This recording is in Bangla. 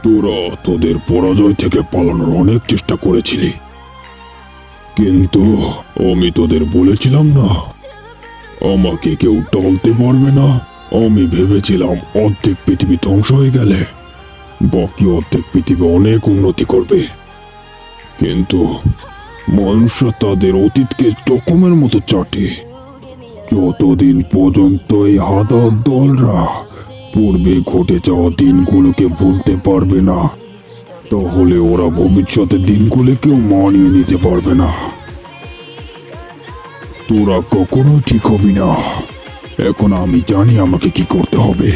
তোরা তোদের পরাজয় থেকে পালানোর অনেক চেষ্টা করেছিলি, কিন্তু আমি তোদের বলেছিলাম না আমাকে কেউ টলতে পারবে না। আমি ভেবেছিলাম অর্ধেক পৃথিবী ধ্বংস হয়ে গেলে বাকি অর্ধেক পৃথিবী অনেক উন্নতি করবে, কিন্তু মানুষরা তাদের অতীতকে জখমের মতো চাটে। যতদিন পর্যন্ত এই হাদার দলরা পূর্বে ঘটে যাওয়া দিনগুলোকে ভুলতে পারবে না, তাহলে ওরা ভবিষ্যতের দিনগুলোকেও মানিয়ে নিতে পারবে না। তোরা কখনো ঠিক হবি না। এখন আমি জানি আমাকে কি করতে হবে।